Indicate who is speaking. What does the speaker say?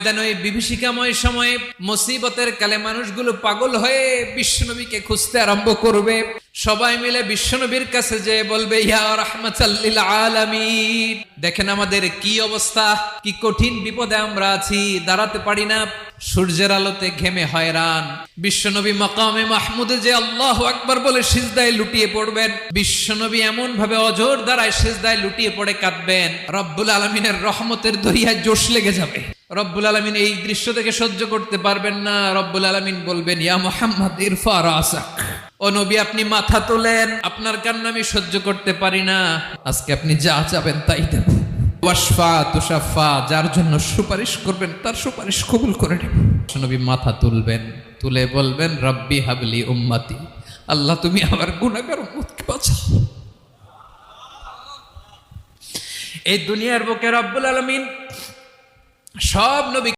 Speaker 1: ওই বিভীষিকাময় সময়ে মুসিবতের কালে মানুষগুলো পাগল হয়ে বিশ্বনবীকে খুঁজতে আরম্ভ করবে। সবাই মিলে বিশ্বনবীর কাছে যেয়ে বলবে, ইয়া রাহমাতাল লিল আলামিন, দেখেন আমাদের কি অবস্থা, কি কঠিন বিপদে আমরা আছি, দাঁড়াতে পারি না, সূর্যের আলোতে ঘেমে হয়রান। বিশ্বনবী মাকামে মাহমুদে যে আল্লাহু আকবার বলে সিজদায় লুটিয়ে পড়বেন, বিশ্বনবী এমন ভাবে অজর দ্বারায় সিজদায় লুটিয়ে পড়ে কাঁদবেন, রব্বুল আলামিনের রহমতের দরিয়ায় জোশ লেগে যাবে। রব্বুল আলামিন এই দৃশ্য থেকে সহ্য করতে পারবেন না। রব্বুল আলামিন বলবেন, ইয়া মুহাম্মদ ইরফা রাসাক, ও নবী আপনি মাথা তোলেন, আপনার কান্না আমি সহ্য করতে পারি না, আজকে আপনি যা চাবেন তাই দেব। ওয়াশফা তুশাফা, যার জন্য সুপারিশ করবেন তার সুপারিশ কবুল করে নেব। নবী মাথা তুলবেন, তুলে বলবেন, রব্বি হাবলি উম্মতি, আল্লাহ তুমি আমার গুনাহগার উম্মতকে বাঁচাও। এই দুনিয়ার বুকে রব্বুল আলামিন সব নবী